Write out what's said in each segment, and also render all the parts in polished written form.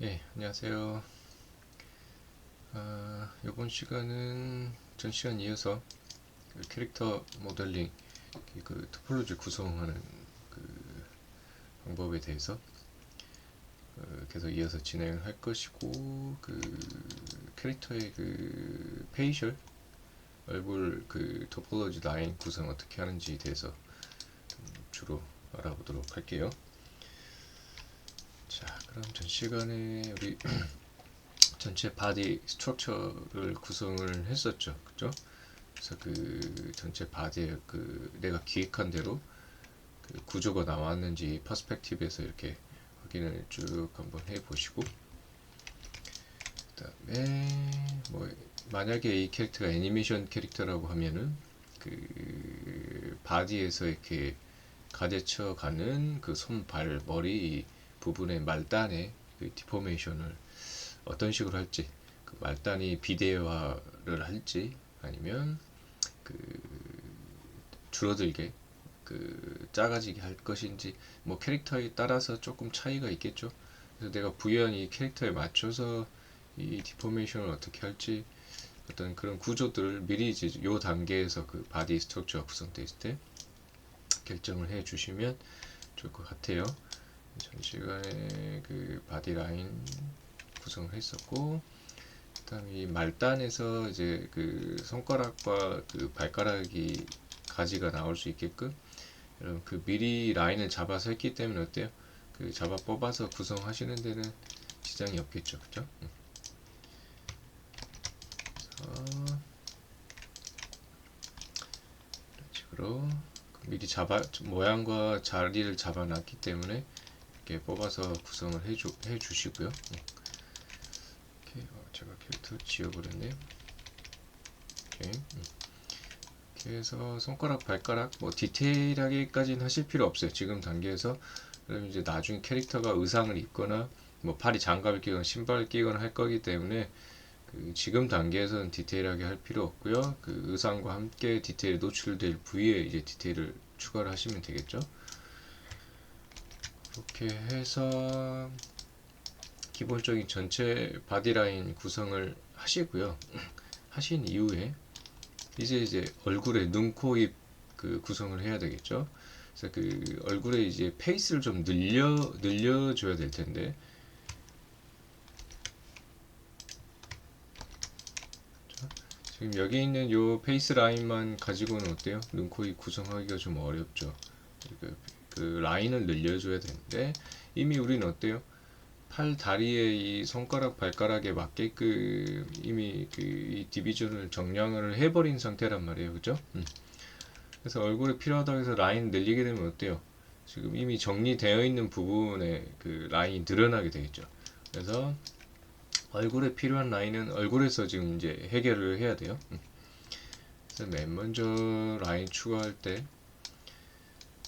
예, 안녕하세요. 이번 시간은 전 시간 이어서 그 캐릭터 모델링, 그 토폴로지 구성하는 그 방법에 대해서 계속 이어서 진행을 할 것이고, 그 캐릭터의 그 페이셜, 얼굴 그 토폴로지 라인 구성 어떻게 하는지에 대해서 주로 알아보도록 할게요. 자, 그럼 전 시간에 우리 전체 바디 스트럭처를 구성을 했었죠. 그죠? 그래서 그 전체 바디에 그 내가 기획한 대로 그 구조가 나왔는지 퍼스펙티브에서 이렇게 확인을 쭉 한번 해 보시고, 그다음에 뭐 만약에 이 캐릭터가 애니메이션 캐릭터라고 하면은 그 바디에서 이렇게 가제쳐 가는 그 손, 발, 머리 부분의 말단의 그 디포메이션을 어떤 식으로 할지, 그 말단이 비대화를 할지 아니면 그 줄어들게 그 작아지게 할 것인지, 뭐 캐릭터에 따라서 조금 차이가 있겠죠. 그래서 내가 부여한 이 캐릭터에 맞춰서 이 디포메이션을 어떻게 할지, 어떤 그런 구조들을 미리 이제 요 단계에서 그 바디 스트럭처가 구성되어 있을 때 결정을 해 주시면 좋을 것 같아요. 전 시간에 그 바디 라인 구성을 했었고, 그다음 이 말단에서 이제 그 손가락과 그 발가락이 가지가 나올 수 있게끔 여러분 그 미리 라인을 잡아서 했기 때문에 어때요? 그 잡아 뽑아서 구성하시는 데는 지장이 없겠죠, 그죠? 이런 식으로 미리 잡아 모양과 자리를 잡아놨기 때문에 이렇게 뽑아서 구성을 해주시고요. 이렇게 제가 캐릭터 지워버렸네요. 이렇게. 그래서 손가락, 발가락 뭐 디테일하게까지는 하실 필요 없어요. 지금 단계에서. 그럼 이제 나중에 캐릭터가 의상을 입거나 뭐 팔이 장갑을 끼거나 신발을 끼거나 할 거기 때문에 그 지금 단계에서는 디테일하게 할 필요 없고요. 그 의상과 함께 디테일 노출될 부위에 이제 디테일을 추가를 하시면 되겠죠. 그렇게 해서 기본적인 전체 바디라인 구성을 하시고요. 하신 이후에 이제 얼굴에 눈, 코, 입 그 구성을 해야 되겠죠. 그래서 그 얼굴에 이제 페이스를 좀 늘려줘야 될 텐데, 지금 여기 있는 요 페이스 라인만 가지고는 어때요? 눈, 코, 입 구성하기가 좀 어렵죠. 그 라인을 늘려줘야 되는데, 이미 우리는 어때요? 팔, 다리에 이 손가락, 발가락에 맞게끔 이미 그 이 디비전을 정량을 해버린 상태란 말이에요. 그죠? 그래서 얼굴에 필요하다고 해서 라인 늘리게 되면 어때요? 지금 이미 정리되어 있는 부분에 그 라인이 늘어나게 되겠죠. 그래서 얼굴에 필요한 라인은 얼굴에서 지금 이제 해결을 해야 돼요. 그래서 맨 먼저 라인 추가할 때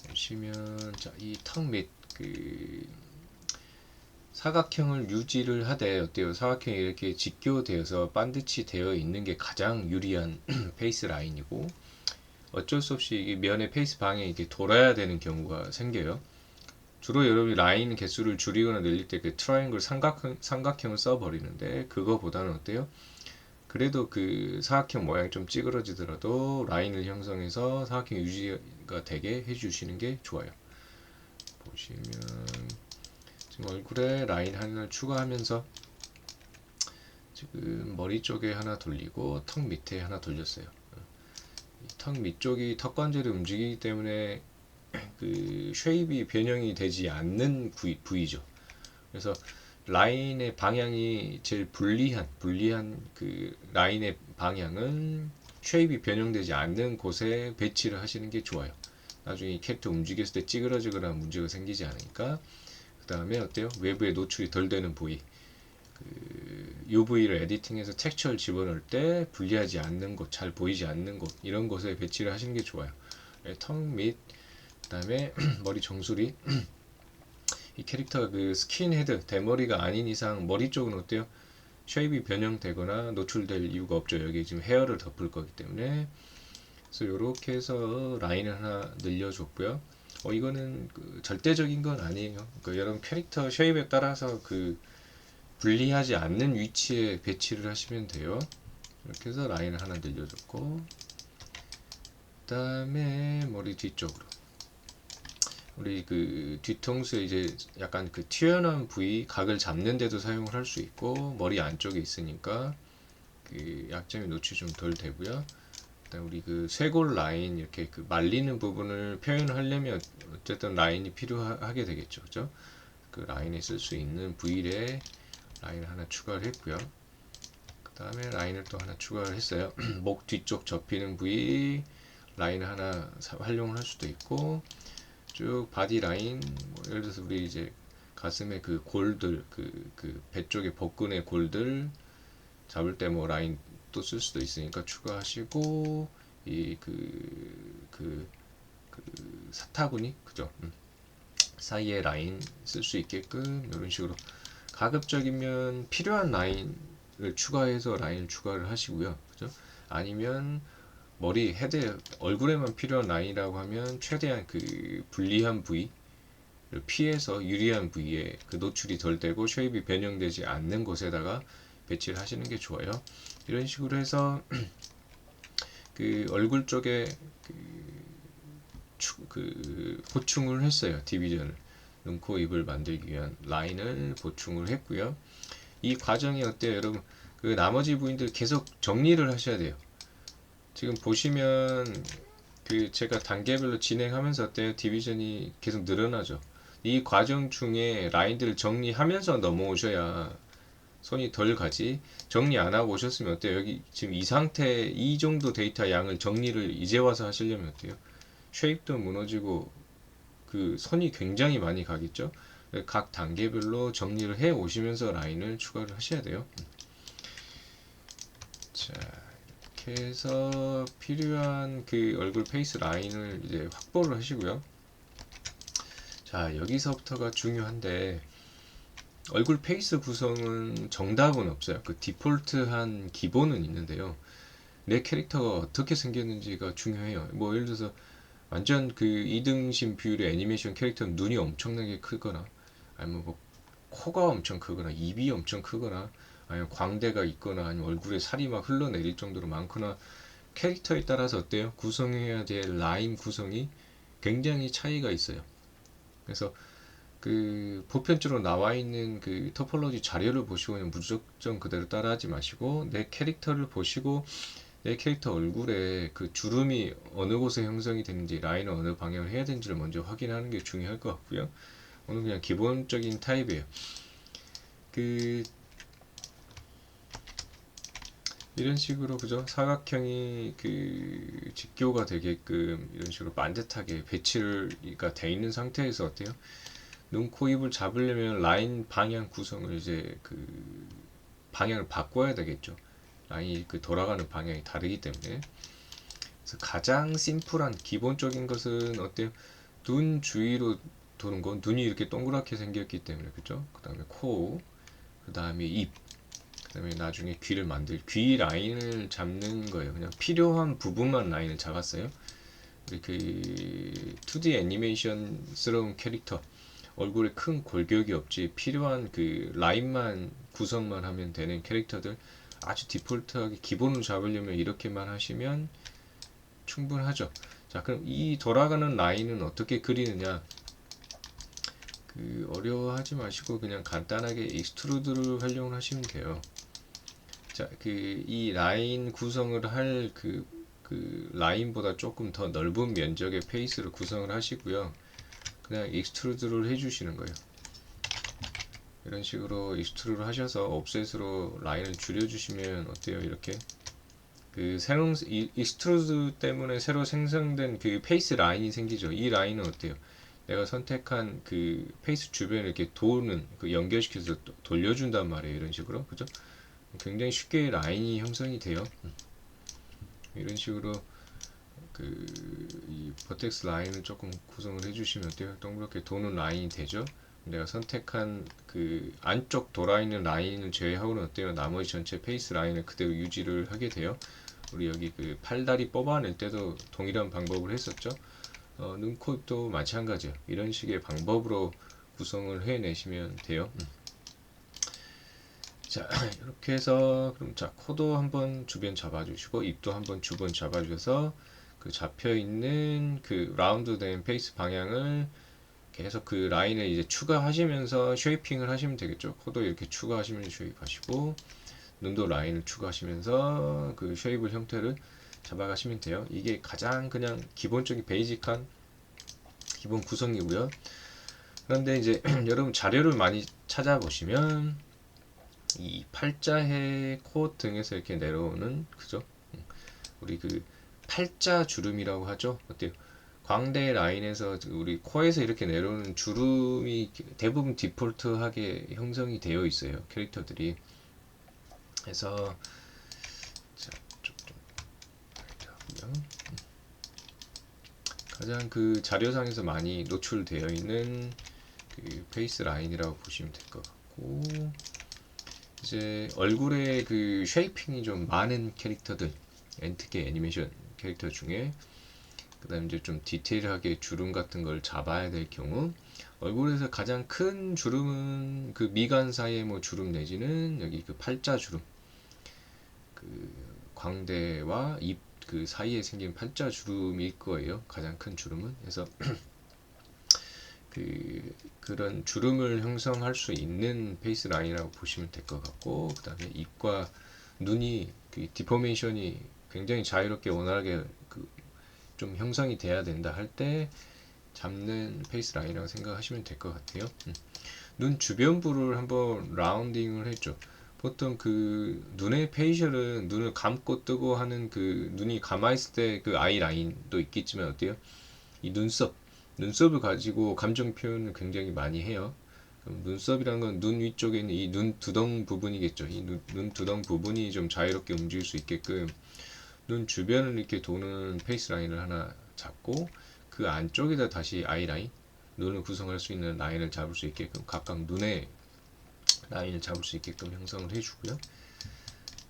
보시면 이 턱 밑 그 사각형을 유지를 하되 어때요? 사각형이 이렇게 직교되어서 반듯이 되어 있는 게 가장 유리한 페이스 라인이고, 어쩔 수 없이 이 면의 페이스 방향이 이렇게 돌아야 되는 경우가 생겨요. 주로 여러분이 라인 개수를 줄이거나 늘릴 때 그 트라이앵글 삼각형을 써버리는데, 그거보다는 어때요? 그래도 그 사각형 모양이 좀 찌그러지더라도 라인을 형성해서 사각형 유지가 되게 해주시는 게 좋아요. 보시면 지금 얼굴에 라인 하나를 추가하면서 지금 머리 쪽에 하나 돌리고 턱 밑에 하나 돌렸어요. 턱 밑쪽이 턱 관절이 움직이기 때문에 그 쉐입이 변형이 되지 않는 부위죠. 그래서 라인의 방향이 제일 불리한 그 라인의 방향은 쉐입이 변형되지 않는 곳에 배치를 하시는 게 좋아요. 나중에 캐릭터 움직였을 때 찌그러지거나 문제가 생기지 않으니까. 그 다음에 어때요? 외부에 노출이 덜 되는 부위, 그 UV를 에디팅해서 텍스처를 집어넣을 때 불리하지 않는 곳, 잘 보이지 않는 곳, 이런 곳에 배치를 하시는 게 좋아요. 턱 밑, 그 다음에 머리 정수리. 이 캐릭터가 그 스킨헤드, 대머리가 아닌 이상 머리 쪽은 어때요? 쉐입이 변형되거나 노출될 이유가 없죠. 여기 지금 헤어를 덮을 거기 때문에. 그래서 이렇게 해서 라인을 하나 늘려줬고요. 이거는 그 절대적인 건 아니에요. 그 여러분 캐릭터 쉐입에 따라서 그 분리하지 않는 위치에 배치를 하시면 돼요. 이렇게 해서 라인을 하나 늘려줬고, 그 다음에 머리 뒤쪽으로 우리 그 뒤통수에 이제 약간 그 튀어나온 부위 각을 잡는 데도 사용을 할 수 있고, 머리 안쪽에 있으니까 그 약점이 노출이 좀 덜 되고요. 그다음 우리 그 쇄골 라인 이렇게 그 말리는 부분을 표현하려면 어쨌든 라인이 필요하게 되겠죠, 그죠? 그 라인에 쓸 수 있는 부위에 라인을 하나 추가를 했고요. 그 다음에 라인을 또 하나 추가를 했어요. 목 뒤쪽 접히는 부위 라인을 하나 활용을 할 수도 있고, 쭉 바디 라인, 뭐 예를 들어서 우리 이제 가슴에 그 골들, 그 배 쪽에 복근의 골들 잡을 때 뭐 라인 또 쓸 수도 있으니까 추가하시고, 이 사타구니, 그죠? 사이에 라인 쓸 수 있게끔 이런 식으로 가급적이면 필요한 라인을 추가해서 라인을 추가를 하시고요, 그죠? 아니면 머리 헤드 얼굴에만 필요한 라인이라고 하면 최대한 그 불리한 부위를 피해서 유리한 부위에 그 노출이 덜 되고 쉐입이 변형되지 않는 곳에다가 배치를 하시는 게 좋아요. 이런 식으로 해서 그 얼굴 쪽에 보충을 했어요. 디비전을 눈, 코, 입을 만들기 위한 라인을 보충을 했고요. 이 과정이 어때요, 여러분? 그 나머지 부위들 계속 정리를 하셔야 돼요. 지금 보시면 그 제가 단계별로 진행하면서 어때요? 디비전이 계속 늘어나죠. 이 과정 중에 라인들을 정리하면서 넘어오셔야 손이 덜 가지. 정리 안 하고 오셨으면 어때요? 여기 지금 이 상태, 이 정도 데이터 양을 정리를 이제 와서 하시려면 어때요? 쉐입도 무너지고 그 손이 굉장히 많이 가겠죠. 각 단계별로 정리를 해 오시면서 라인을 추가를 하셔야 돼요. 자, 이렇게 해서 필요한 그 얼굴 페이스 라인을 이제 확보를 하시고요. 자, 여기서부터가 중요한데, 얼굴 페이스 구성은 정답은 없어요. 그 디폴트한 기본은 있는데요. 내 캐릭터가 어떻게 생겼는지가 중요해요. 뭐 예를 들어서 완전 그 이등신 비율의 애니메이션 캐릭터는 눈이 엄청나게 크거나, 아니면 뭐 코가 엄청 크거나, 입이 엄청 크거나, 아니면 광대가 있거나, 아니면 얼굴에 살이 막 흘러내릴 정도로 많거나, 캐릭터에 따라서 어때요? 구성해야 될 라인 구성이 굉장히 차이가 있어요. 그래서 그 보편적으로 나와 있는 그 토폴로지 자료를 보시고 그냥 무작정 그대로 따라하지 마시고, 내 캐릭터를 보시고 내 캐릭터 얼굴에 그 주름이 어느 곳에 형성이 되는지, 라인을 어느 방향을 해야 되는지를 먼저 확인하는 게 중요할 것 같고요. 오늘 그냥 기본적인 타입이에요. 그 이런 식으로, 그죠? 사각형이 그 직교가 되게끔 이런 식으로 반듯하게 배치가 돼 있는 상태에서 어때요? 눈, 코, 입을 잡으려면 라인 방향 구성을 이제 그 방향을 바꿔야 되겠죠. 라인이 그 돌아가는 방향이 다르기 때문에. 그래서 가장 심플한 기본적인 것은 어때요? 눈 주위로 도는 건, 눈이 이렇게 동그랗게 생겼기 때문에, 그죠? 그 다음에 코, 그 다음에 입, 그 다음에 나중에 귀를 귀 라인을 잡는 거예요. 그냥 필요한 부분만 라인을 잡았어요. 그 2D 애니메이션스러운 캐릭터, 얼굴에 큰 골격이 없지 필요한 그 라인만 구성만 하면 되는 캐릭터들, 아주 디폴트하게 기본으로 잡으려면 이렇게만 하시면 충분하죠. 자, 그럼 이 돌아가는 라인은 어떻게 그리느냐? 그 어려워하지 마시고 그냥 간단하게 익스트루드를 활용을 하시면 돼요. 자, 그 이 라인 구성을 할 그 라인보다 조금 더 넓은 면적의 페이스를 구성을 하시고요. 그냥 익스트루드를 해주시는 거예요. 이런 식으로 익스트루드 하셔서 옵셋으로 라인을 줄여주시면 어때요? 이렇게 그 새로운 익스트루드 때문에 새로 생성된 그 페이스 라인이 생기죠. 이 라인은 어때요? 내가 선택한 그 페이스 주변에 이렇게 도는 그 연결시켜서 돌려준단 말이에요. 이런 식으로, 그죠? 굉장히 쉽게 라인이 형성이 돼요. 이런 식으로 이 버텍스 라인을 조금 구성을 해주시면 어때요? 동그랗게 도는 라인이 되죠. 내가 선택한 그 안쪽 돌아있는 라인을 제외하고는 어때요? 나머지 전체 페이스 라인을 그대로 유지를 하게 돼요. 우리 여기 그 팔다리 뽑아낼 때도 동일한 방법을 했었죠. 눈, 코, 입도 마찬가지예요. 이런 식의 방법으로 구성을 해내시면 돼요. 자, 이렇게 해서 그럼 자, 코도 한번 주변 잡아주시고 입도 한번 주변 잡아주셔서 그 잡혀 있는 그 라운드된 페이스 방향을 계속 그 라인을 이제 추가하시면서 쉐이핑을 하시면 되겠죠. 코도 이렇게 추가하시면 쉐입하시고 눈도 라인을 추가하시면서 그 쉐입을 형태를 잡아가시면 돼요. 이게 가장 그냥 기본적인 베이직한 기본 구성이고요. 그런데 이제 여러분 자료를 많이 찾아보시면 이 팔자의 코 등에서 이렇게 내려오는 그죠? 우리 그 팔자 주름이라고 하죠. 어때요? 광대 라인에서 우리 코에서 이렇게 내려오는 주름이 대부분 디폴트하게 형성이 되어 있어요. 캐릭터들이. 그래서 자, 좀 가장 그 자료상에서 많이 노출되어 있는 그 페이스 라인이라고 보시면 될 것 같고 이제 얼굴에 그 쉐이핑이 좀 많은 캐릭터들 엔트계 애니메이션 캐릭터 중에 그 다음 이제 좀 디테일하게 주름 같은 걸 잡아야 될 경우 얼굴에서 가장 큰 주름은 그 미간 사이에 뭐 주름 내지는 여기 그 팔자 주름 그 광대와 입 그 사이에 생긴 팔자 주름일 거예요. 가장 큰 주름은. 그래서 그런 주름을 형성할 수 있는 페이스 라인이라고 보시면 될 것 같고 그 다음에 입과 눈이 그 디포메이션이 굉장히 자유롭게 원활하게 좀 형성이 돼야 된다 할 때 잡는 페이스 라인이라고 생각하시면 될 것 같아요. 눈 주변부를 한번 라운딩을 했죠. 보통 그 눈의 페이셜은 눈을 감고 뜨고 하는 그 눈이 감아 있을 때 그 아이 라인도 있겠지만 어때요? 이 눈썹을 가지고 감정 표현을 굉장히 많이 해요. 눈썹이라는 건 눈 위쪽에 있는 이 눈 두덩 부분이겠죠. 이 눈 두덩 부분이 좀 자유롭게 움직일 수 있게끔 눈 주변을 이렇게 도는 페이스 라인을 하나 잡고 그 안쪽에다 다시 아이 라인, 눈을 구성할 수 있는 라인을 잡을 수 있게끔 각각 눈의 라인을 잡을 수 있게끔 형성을 해주고요.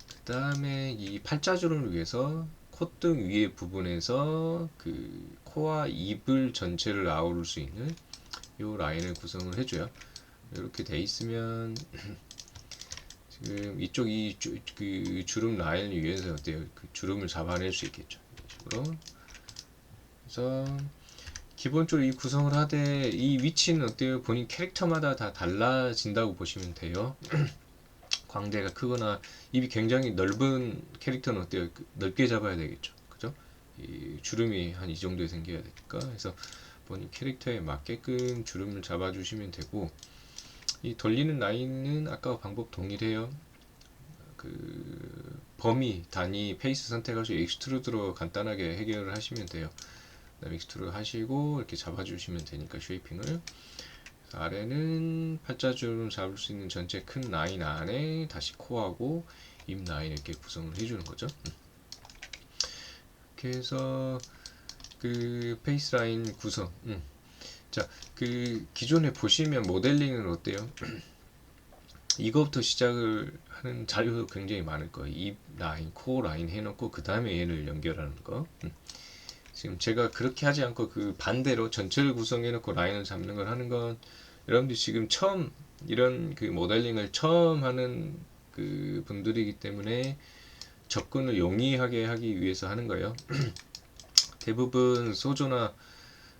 그 다음에 이 팔자주름을 위해서 콧등 위에 부분에서 그 코와 입을 전체를 아우를 수 있는 이 라인을 구성을 해줘요. 이렇게 돼 있으면 지금 이쪽 그 주름 라인을 위해서 어때요? 그 주름을 잡아낼 수 있겠죠. 이런 식으로. 그래서 기본적으로 이 구성을 하되 이 위치는 어때요? 본인 캐릭터마다 다 달라진다고 보시면 돼요. 광대가 크거나 입이 굉장히 넓은 캐릭터는 어때요? 넓게 잡아야 되겠죠. 그죠? 이 주름이 한 이 정도에 생겨야 되니까. 그래서 본인 캐릭터에 맞게끔 주름을 잡아주시면 되고 이 돌리는 라인은 아까 방법 동일해요. 그 범위, 단위, 페이스 선택하시고 익스트루드로 간단하게 해결을 하시면 돼요. 그다음에 익스트루드 하시고 이렇게 잡아주시면 되니까 쉐이핑을 아래는 팔자주름 잡을 수 있는 전체 큰 라인 안에 다시 코하고 입 라인 이렇게 구성을 해주는 거죠. 이렇게 해서 그 페이스 라인 구성. 자, 그 기존에 보시면 모델링은 어때요? 이거부터 시작을 하는 자료도 굉장히 많을 거예요. 입 라인, 코 라인 해놓고 그 다음에 얘를 연결하는 거. 지금 제가 그렇게 하지 않고 그 반대로 전체를 구성해놓고 라인을 잡는 걸 하는 건 여러분들이 지금 처음 이런 그 모델링을 처음 하는 그 분들이기 때문에 접근을 용이하게 하기 위해서 하는 거예요. 대부분 소조나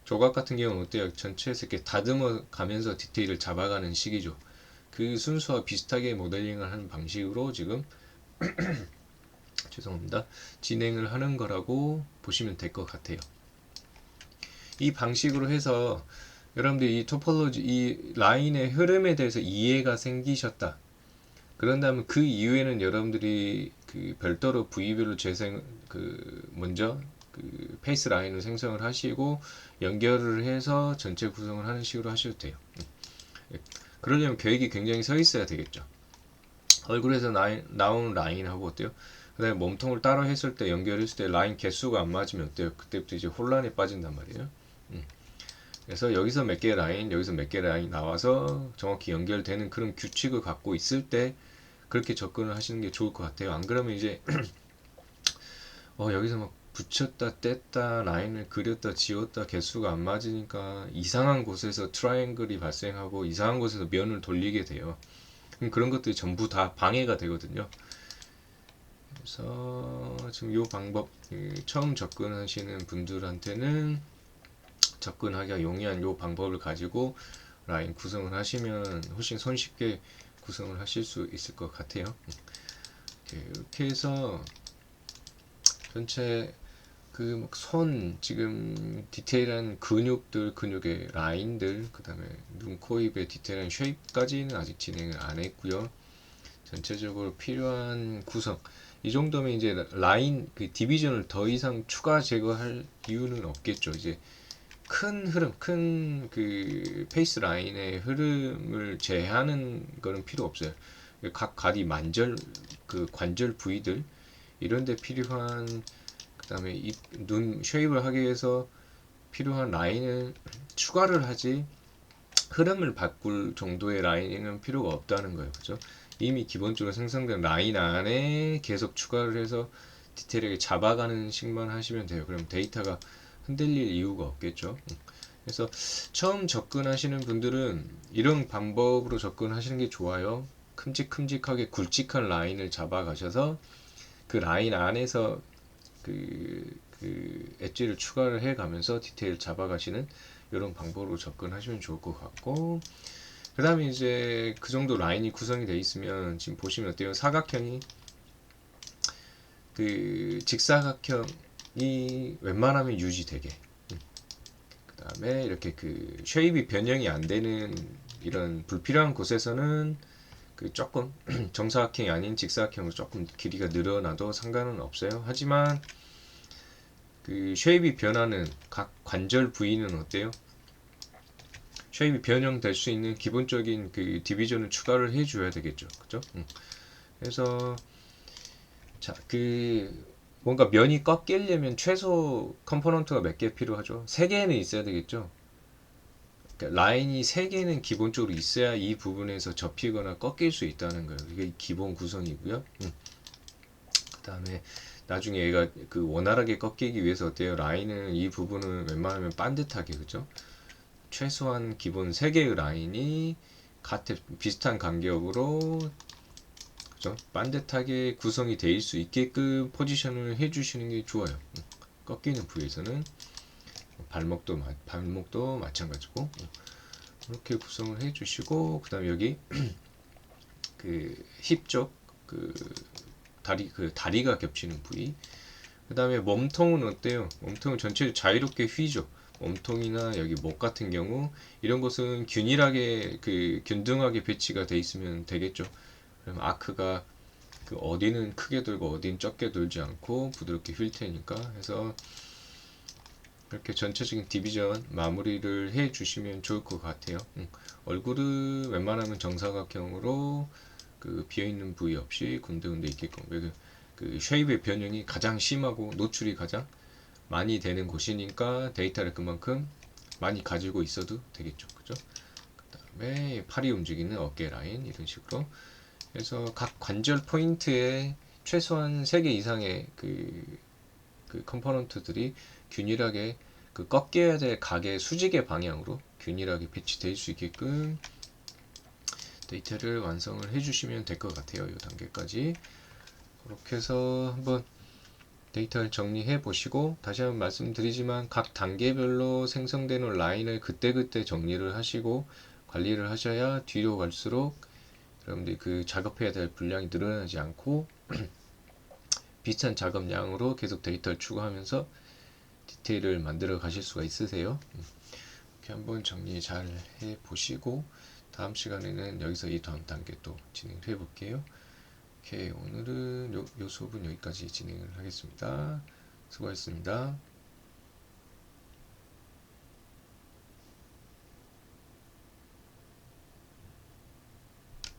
조각 같은 경우는 어때요? 전체에서 이렇게 다듬어 가면서 디테일을 잡아가는 식이죠. 그 순서와 비슷하게 모델링을 하는 방식으로 지금 죄송합니다. 진행을 하는 거라고 보시면 될 것 같아요. 이 방식으로 해서 여러분들이 이 토폴로지, 이 라인의 흐름에 대해서 이해가 생기셨다. 그런다면 그 이후에는 여러분들이 그 별도로 부위별로 먼저 그 페이스 라인을 생성을 하시고 연결을 해서 전체 구성을 하는 식으로 하셔도 돼요. 그러려면 계획이 굉장히 서 있어야 되겠죠. 얼굴에서 나오는 라인하고 어때요? 그 다음에 몸통을 따로 했을 때 연결했을 때 라인 개수가 안 맞으면 어때요? 그때부터 이제 혼란에 빠진단 말이에요. 그래서 여기서 몇 개 라인, 여기서 몇 개 라인 나와서 정확히 연결되는 그런 규칙을 갖고 있을 때 그렇게 접근을 하시는 게 좋을 것 같아요. 안 그러면 이제 여기서 막 붙였다 뗐다 라인을 그렸다 지웠다 개수가 안 맞으니까 이상한 곳에서 트라이앵글이 발생하고 이상한 곳에서 면을 돌리게 돼요. 그런 것들이 전부 다 방해가 되거든요. 그래서 지금 이 방법 처음 접근하시는 분들한테는 접근하기가 용이한 이 방법을 가지고 라인 구성을 하시면 훨씬 손쉽게 구성을 하실 수 있을 것 같아요. 이렇게 해서 전체 그 손 지금 디테일한 근육들, 근육의 라인들, 그 다음에 눈, 코, 입의 디테일한 쉐입까지는 아직 진행을 안 했고요. 전체적으로 필요한 구성 이 정도면 이제 라인 그 디비전을 더 이상 추가 제거할 이유는 없겠죠. 이제 큰 흐름, 큰 그 페이스 라인의 흐름을 제하는 거는 필요 없어요. 각 가디 만절 그 관절 부위들 이런 데 필요한 그다음에 입, 눈 쉐입을 하기 위해서 필요한 라인을 추가를 하지 흐름을 바꿀 정도의 라인은 필요가 없다는 거예요. 그죠? 이미 기본적으로 생성된 라인 안에 계속 추가를 해서 디테일하게 잡아가는 식만 하시면 돼요. 그럼 데이터가 흔들릴 이유가 없겠죠. 그래서 처음 접근하시는 분들은 이런 방법으로 접근하시는 게 좋아요. 큼직큼직하게 굵직한 라인을 잡아가셔서 그 라인 안에서 그 엣지를 추가를 해가면서 디테일 잡아가시는 이런 방법으로 접근하시면 좋을 것 같고 그 다음에 이제 그 정도 라인이 구성이 되어 있으면 지금 보시면 어때요? 사각형이 그 직사각형이 웬만하면 유지되게 그 다음에 이렇게 그 쉐입이 변형이 안 되는 이런 불필요한 곳에서는 그 조금 정사각형이 아닌 직사각형으로 조금 길이가 늘어나도 상관은 없어요. 하지만 그 쉐입이 변하는 각 관절 부위는 어때요? 쉐입이 변형될 수 있는 기본적인 그 디비전을 추가를 해줘야 되겠죠. 그죠? 그래서 자, 그 뭔가 면이 꺾이려면 최소 컴포넌트가 몇 개 필요하죠? 3개는 있어야 되겠죠. 그러니까 라인이 3개는 기본적으로 있어야 이 부분에서 접히거나 꺾일 수 있다는 거예요. 이게 기본 구성이고요. 그 다음에 나중에 얘가 그 원활하게 꺾이기 위해서 어때요? 라인은 이 부분을 웬만하면 반듯하게 그죠? 최소한 기본 3개의 라인이 비슷한 간격으로 그죠? 반듯하게 구성이 될 수 있게끔 포지션을 해주시는 게 좋아요. 꺾이는 부위에서는 발목도 마찬가지고 이렇게 구성을 해주시고 그 다음에 여기 그 힙 쪽 그 다리가 겹치는 부위 그 다음에 몸통은 어때요? 몸통은 전체적으로 자유롭게 휘죠. 몸통이나 여기 목 같은 경우 이런 것은 균일하게 균등하게 배치가 돼 있으면 되겠죠. 그럼 아크가 그 어디는 크게 돌고 어디는 적게 돌지 않고 부드럽게 휠 테니까 해서 이렇게 전체적인 디비전 마무리를 해 주시면 좋을 것 같아요. 얼굴은 웬만하면 정사각형으로 그 비어있는 부위 없이 군데군데 있게끔 그 쉐입의 변형이 가장 심하고 노출이 가장 많이 되는 곳이니까 데이터를 그만큼 많이 가지고 있어도 되겠죠. 그죠? 그 다음에 팔이 움직이는 어깨 라인 이런 식으로 그래서 각 관절 포인트에 최소한 3개 이상의 그 컴포넌트들이 균일하게 그 꺾여야 될 각의 수직의 방향으로 균일하게 배치될 수 있게끔 데이터를 완성을 해주시면 될 것 같아요. 이 단계까지 그렇게 해서 한번 데이터를 정리해 보시고 다시 한번 말씀드리지만 각 단계별로 생성되는 라인을 그때그때 정리를 하시고 관리를 하셔야 뒤로 갈수록 여러분들이 그 작업해야 될 분량이 늘어나지 않고 비슷한 작업량으로 계속 데이터를 추가하면서 디테일을 만들어 가실 수가 있으세요. 이렇게 한번 정리 잘 해 보시고 다음 시간에는 여기서 이 다음 단계 또 진행을 해 볼게요. 오케이, 오늘은 요 수업은 여기까지 진행을 하겠습니다. 수고하셨습니다.